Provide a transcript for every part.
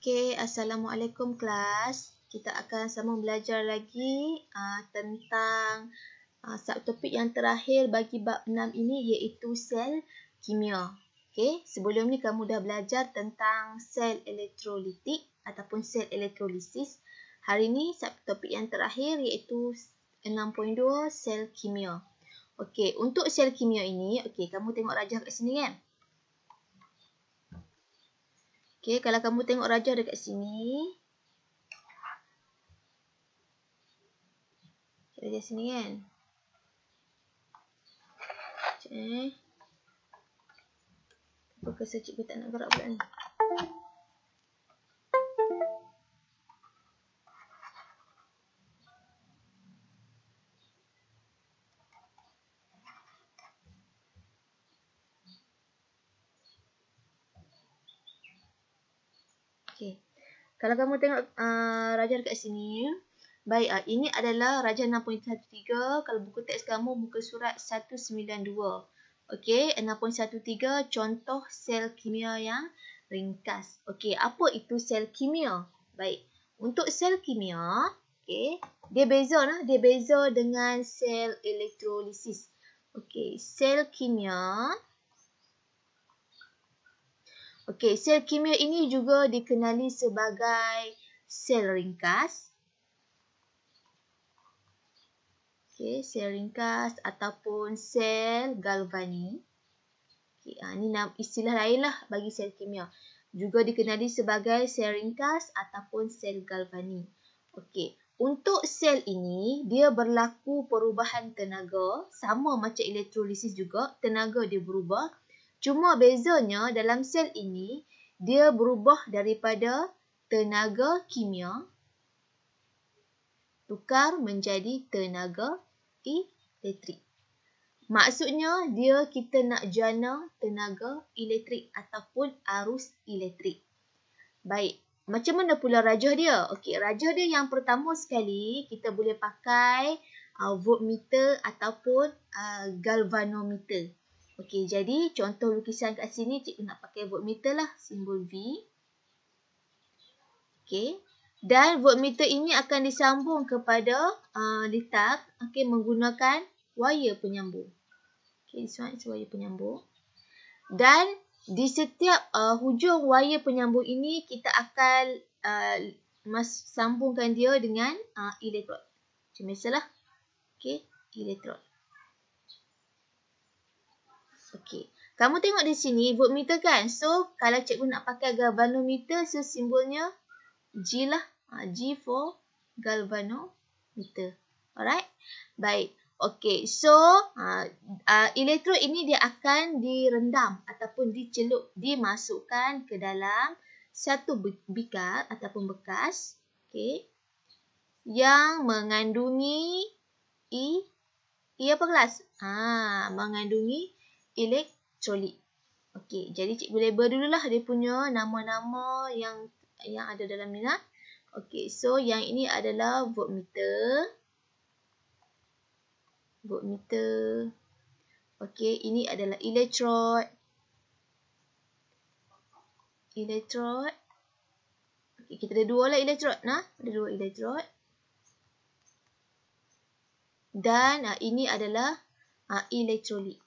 Okey, Assalamualaikum kelas. Kita akan sama belajar lagi tentang subtopik yang terakhir bagi bab 6 ini iaitu sel kimia. Okey, sebelum ni kamu dah belajar tentang sel elektrolitik ataupun sel elektrolisis. Hari ni subtopik yang terakhir iaitu 6.2 sel kimia. Okey, untuk sel kimia ini, okey, kamu tengok rajah kat sini kan? Okey, kalau kamu tengok rajah dekat sini. Rajah sini kan? Okey. Apa kesal cikgu tak nak gerak pula ni? Okey. Kalau kamu tengok rajah dekat sini. Baik, ini adalah rajah 6.13. Kalau buku teks kamu, muka surat 192. Okey, 6.13 contoh sel kimia yang ringkas. Okey, apa itu sel kimia? Baik, untuk sel kimia, okey, dia beza dengan sel elektrolisis. Okey, sel kimia. Okey, sel kimia ini juga dikenali sebagai sel ringkas. Okey, sel ringkas ataupun sel galvani. Okey, ini istilah lain lah bagi sel kimia. Juga dikenali sebagai sel ringkas ataupun sel galvani. Okey, untuk sel ini dia berlaku perubahan tenaga, sama macam elektrolisis juga, tenaga dia berubah. Cuma bezanya dalam sel ini dia berubah daripada tenaga kimia tukar menjadi tenaga elektrik. Maksudnya kita nak jana tenaga elektrik ataupun arus elektrik. Baik, macam mana pula rajah dia? Okey, rajah dia yang pertama sekali kita boleh pakai voltmeter ataupun galvanometer. Okey, jadi contoh lukisan kat sini cikgu nak pakai voltmeter lah, simbol V. Okey. Dan voltmeter ini akan disambung kepada litar, okey, menggunakan wire penyambung. Okey, this one is wire penyambung. Dan di setiap hujung wire penyambung ini kita akan sambungkan dia dengan elektrod. Macam biasalah. Okey, elektrod. Okey. Kamu tengok di sini voltmeter kan? So, kalau cikgu nak pakai galvanometer, so simbolnya G lah. G for galvanometer. Alright? Baik. Okey. So, elektrod ini dia akan direndam ataupun dimasukkan ke dalam satu bikar ataupun bekas. Okey. Yang mengandungi apa kelas? Mengandungi elektrolit. Okey, jadi cikgu label dululah dia punya nama-nama yang ada dalam ni lah. Okey, so yang ini adalah voltmeter. Voltmeter. Okey, ini adalah elektrod. Elektrod. Okey, kita ada dua lah elektrod. Ada dua elektrod. Dan ini adalah elektrolit.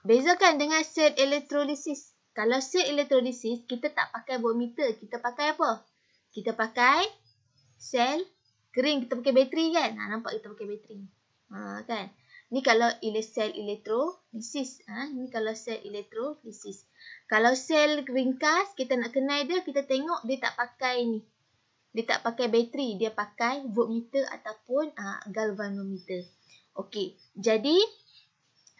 Bezakan dengan sel elektrolisis. Kalau sel elektrolisis, kita tak pakai voltmeter. Kita pakai apa? Kita pakai sel kering. Kita pakai bateri kan? Nampak kita pakai bateri. Kan? Ni kalau sel elektrolisis. Ni kalau sel elektrolisis. Kalau sel ringkas, kita nak kenal dia, kita tengok dia tak pakai ni. Dia tak pakai bateri. Dia pakai voltmeter ataupun galvanometer. Okey. Jadi,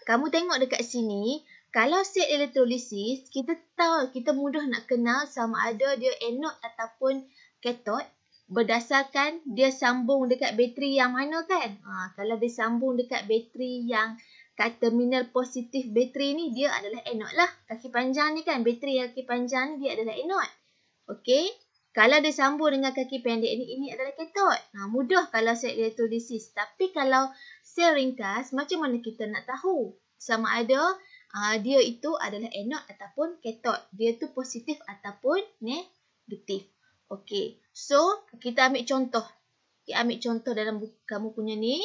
kamu tengok dekat sini, kalau sel elektrolisis, kita tahu, kita mudah nak kenal sama ada dia anode ataupun kathod berdasarkan dia sambung dekat bateri yang mana kan? Kalau dia sambung dekat bateri yang kat terminal positif bateri ni, dia adalah anode lah. Kaki panjang ni kan, bateri yang kaki panjang ni dia adalah anode. Okey? Kalau dia sambung dengan kaki pendek ni, ini adalah kathod. Mudah kalau sel elektrolisis. Tapi kalau sel ringkas, macam mana kita nak tahu sama ada dia itu adalah anode ataupun cathode. Dia tu positif ataupun negatif. Okey. So, kita ambil contoh. Kita ambil contoh dalam buku kamu punya ni.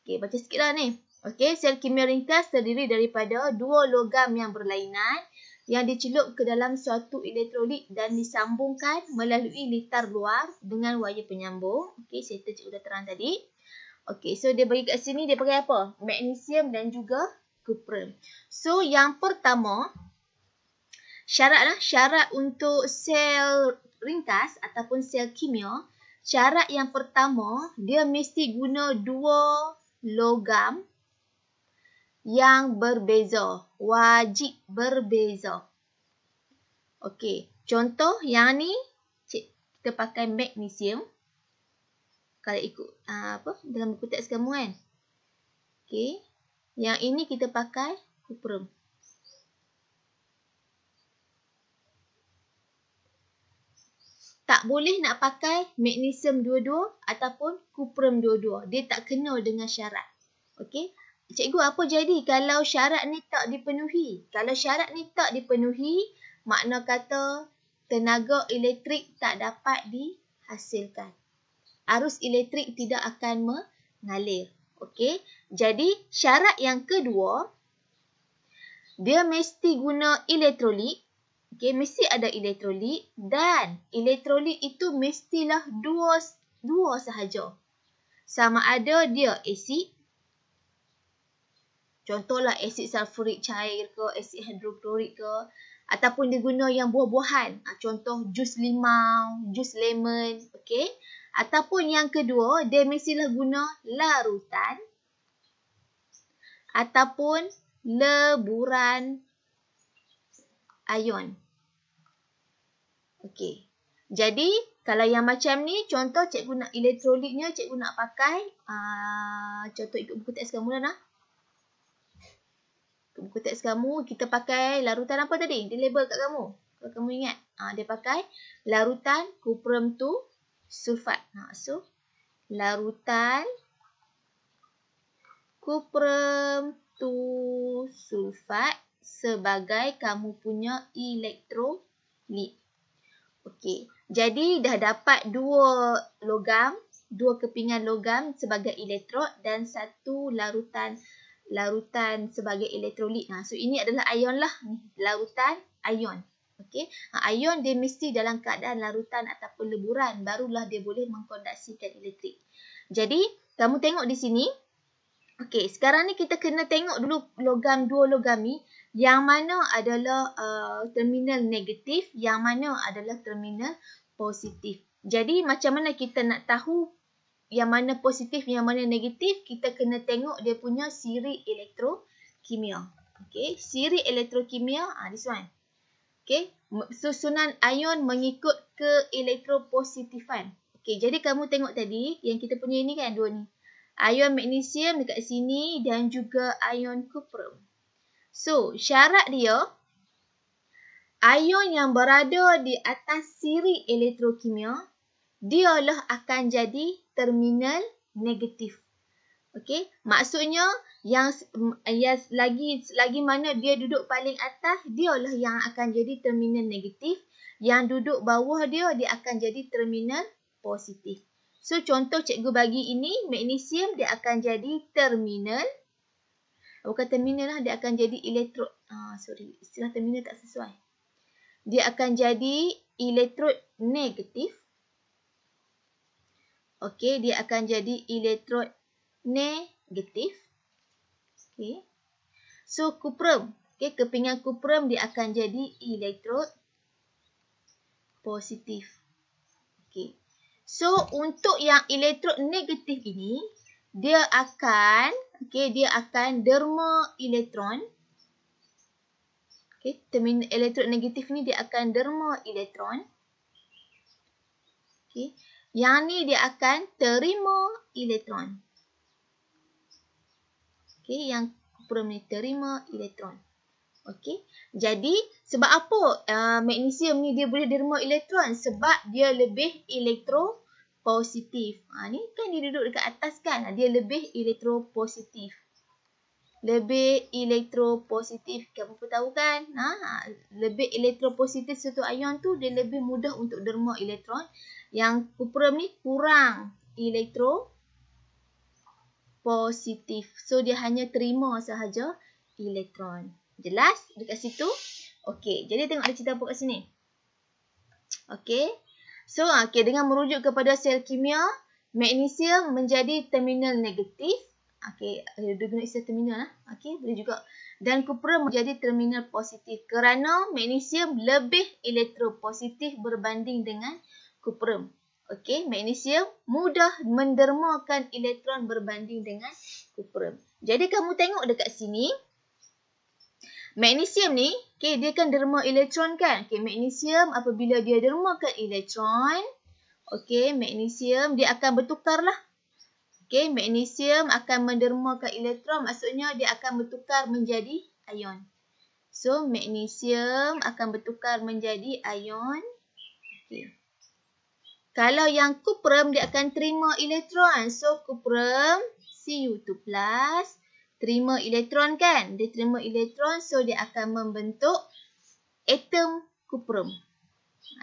Okey, baca sikitlah ni. Okey, sel kimia ringkas terdiri daripada dua logam yang berlainan yang dicelup ke dalam suatu elektrolit dan disambungkan melalui litar luar dengan wayar penyambung. Okey, settle cikgu dah terang tadi. Okey, so dia bagi kat sini dia pakai apa? Magnesium dan juga kuprum. So, yang pertama, syarat untuk sel ringkas ataupun sel kimia, syarat yang pertama, dia mesti guna dua logam yang berbeza. Wajib berbeza. Okey, contoh yang ni, kita pakai magnesium. Kalau ikut dalam buku teks kamu kan. Okey. Yang ini kita pakai kuprum. Tak boleh nak pakai magnesium dua-dua ataupun kuprum dua-dua. Dia tak kena dengan syarat. Okey. Cikgu, apa jadi kalau syarat ni tak dipenuhi? Kalau syarat ni tak dipenuhi, makna kata tenaga elektrik tak dapat dihasilkan. Arus elektrik tidak akan mengalir. Okey. Jadi, syarat yang kedua, dia mesti guna elektrolit. Okey, mesti ada elektrolit dan elektrolit itu mestilah dua sahaja. Sama ada dia asid. Contohlah asid sulfurik cair ke, asid hidroklorik ke, ataupun dia guna yang buah-buahan. Contoh jus limau, jus lemon, okey. Ataupun yang kedua, dia mestilah guna larutan ataupun leburan ion. Okey. Jadi, kalau yang macam ni, contoh cikgu nak elektrolitnya, cikgu nak pakai, contoh ikut buku teks kamu lah. Buku teks kamu, kita pakai larutan apa tadi? Dia label kat kamu. Kalau kamu ingat. Dia pakai larutan kuprum 2 sulfat. So, larutan kuprum 2 sulfat sebagai kamu punya elektrolit. Okey. Jadi, dah dapat dua kepingan logam sebagai elektrod dan satu larutan sebagai elektrolit. So, ini adalah ion lah. Larutan ion. Okey. Ion dia mesti dalam keadaan larutan ataupun leburan. Barulah dia boleh mengkonduksikan elektrik. Jadi, kamu tengok di sini. Okey, sekarang ni kita kena tengok dulu dua logam ni. Yang mana adalah terminal negatif. Yang mana adalah terminal positif. Jadi, macam mana kita nak tahu yang mana positif, yang mana negatif? Kita kena tengok dia punya siri elektrokimia. Okey, siri elektrokimia, this one. Okey, susunan ion mengikut ke elektropositifan. Okey, jadi kamu tengok tadi yang kita punya ini kan dua ni. Ion magnesium dekat sini dan juga ion kuprum. So, syarat dia, ion yang berada di atas siri elektrokimia, dialah akan jadi terminal negatif. Okey, maksudnya yang lagi mana dia duduk paling atas, dialah yang akan jadi terminal negatif. Yang duduk bawah dia akan jadi terminal positif. So, contoh cikgu bagi ini, magnesium dia akan jadi terminal. Bukan terminal lah, dia akan jadi elektrod. Istilah terminal tak sesuai. Dia akan jadi elektrod negatif. Okey, dia akan jadi elektrod negatif. Okey. So, kuprum. Okey, kepingan kuprum dia akan jadi elektrod positif. Okey. So, untuk yang elektrod negatif ini, dia akan derma elektron. Okey, terminal elektrod negatif ni dia akan derma elektron. Okey. Yang ni dia akan terima elektron. Okey, yang kuprum ni terima elektron. Okey. Jadi, sebab apa magnesium ni dia boleh derma elektron? Sebab dia lebih elektropositif. Ni kan dia duduk dekat atas kan? Dia lebih elektropositif. lebih elektropositif. Kamu pun tahu kan? Lebih elektropositif satu ion tu dia lebih mudah untuk derma elektron. Yang kuprum ni kurang elektropositif. So dia hanya terima sahaja elektron. Jelas dekat situ? Okey, jadi tengok ada cerita apa kat sini. Okey. So, dengan merujuk kepada sel kimia, magnesium menjadi terminal negatif. Okey, dia guna istilah terminal lah. Okey, boleh juga. Dan kuprum menjadi terminal positif kerana magnesium lebih elektropositif berbanding dengan kuprum. Okey, magnesium mudah mendermakan elektron berbanding dengan kuprum. Jadi kamu tengok dekat sini, magnesium ni, okay, dia kan derma elektron kan? Okay, magnesium apabila dia dermakan elektron, okay, magnesium dia akan bertukar lah. Okay, magnesium akan mendermakan elektron, maksudnya dia akan bertukar menjadi ion. So, magnesium akan bertukar menjadi ion. Okay. Kalau yang kuprum, dia akan terima elektron. So, kuprum Cu2+, terima elektron kan? Dia terima elektron, so dia akan membentuk atom kuprum.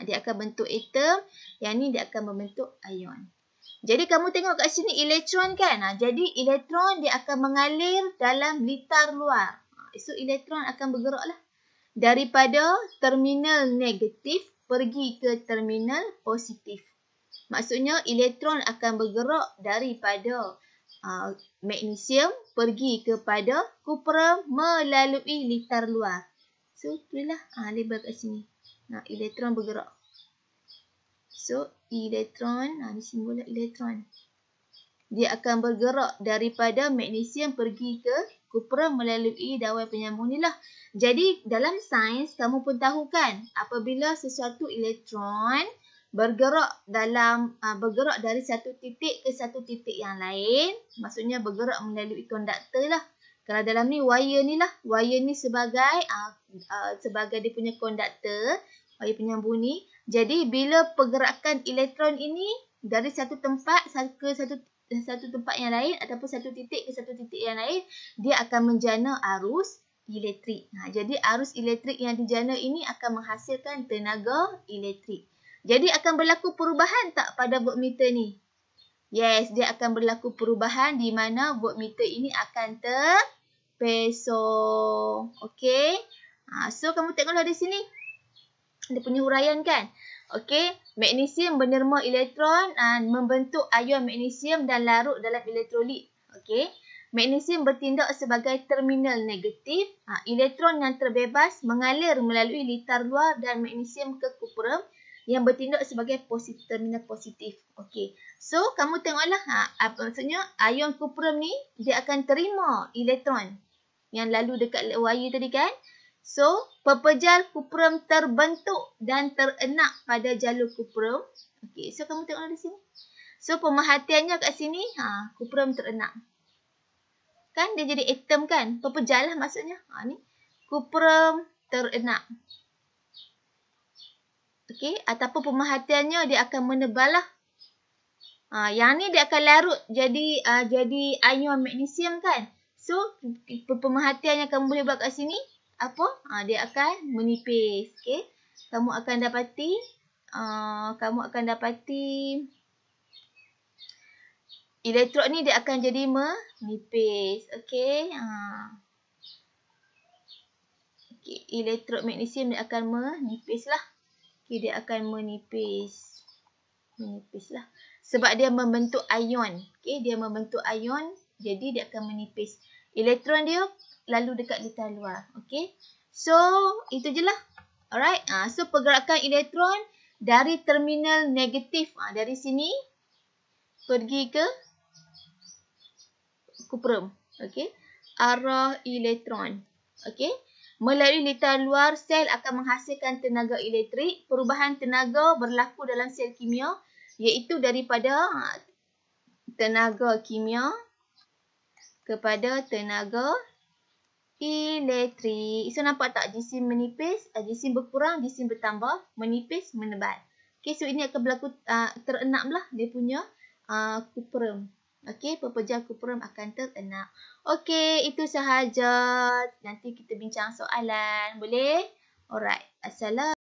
Dia akan bentuk atom, yang ni dia akan membentuk ion. Jadi kamu tengok kat sini elektron kan? Jadi elektron dia akan mengalir dalam litar luar. So elektron akan bergerak lah. Daripada terminal negatif pergi ke terminal positif. Maksudnya elektron akan bergerak daripada magnesium pergi kepada kuprum melalui litar luar. So itulah label kat sini. Elektron bergerak. So elektron, ni simbol elektron. Dia akan bergerak daripada magnesium pergi ke kuprum melalui dawai penyambung ni lah. Jadi dalam sains kamu pun tahu kan, apabila sesuatu elektron bergerak dari satu titik ke satu titik yang lain, maksudnya bergerak melalui konduktor lah. Kalau dalam ni wire ni lah, wire ni sebagai dia punya konduktor, wire penyambung ni. Jadi bila pergerakan elektron ini dari satu tempat ke satu tempat yang lain ataupun satu titik ke satu titik yang lain, dia akan menjana arus elektrik. Jadi arus elektrik yang dijana ini akan menghasilkan tenaga elektrik. Jadi akan berlaku perubahan tak pada voltmeter ni? Yes, dia akan berlaku perubahan di mana voltmeter ini akan terpesong. Okey. So kamu tengoklah di sini. Dia punya huraian kan? Okey, magnesium menderma elektron membentuk ion magnesium dan larut dalam elektrolit. Okey. Magnesium bertindak sebagai terminal negatif. Elektron yang terbebas mengalir melalui litar luar dan magnesium ke kuprum yang bertindak sebagai terminal positif. Okey. So, kamu tengoklah maksudnya ion kuprum ni dia akan terima elektron yang lalu dekat wire tadi kan? So, pepejal kuprum terbentuk dan terenak pada jalur kuprum. Okey, so kamu tengoklah di sini. So, pemerhatiannya kat sini, kuprum terenak. Kan dia jadi atom kan? Pepejal lah maksudnya. Ni kuprum terenak. Okey, ataupun pemerhatiannya dia akan menebal lah. Yang ni dia akan larut jadi ion magnesium kan? So, pemerhatian yang kamu boleh buat kat sini, apa? Dia akan menipis. Okey. Kamu akan dapati elektron ni dia akan jadi menipis. Okey. Okey, elektron magnesium dia akan menipis lah. Okey, dia akan menipis. Menipis lah. Sebab dia membentuk ion. Okey, dia membentuk ion, jadi dia akan menipis. Elektron dia lalu dekat litar luar. Okey. So, itu je lah. Alright. So, pergerakan elektron dari terminal negatif. Dari sini pergi ke kuprum. Okey. Arah elektron. Okey. Melalui litar luar, sel akan menghasilkan tenaga elektrik. Perubahan tenaga berlaku dalam sel kimia, iaitu daripada tenaga kimia kepada tenaga elektrik. So, nampak tak jisim menipis, jisim berkurang, jisim bertambah, menipis, menebal. Okay, so ini akan berlaku terenam lah dia punya kuprum. Okey, pepejal kupurum akan terenak. Okey, itu sahaja. Nanti kita bincang soalan. Boleh? Alright. Assalamualaikum.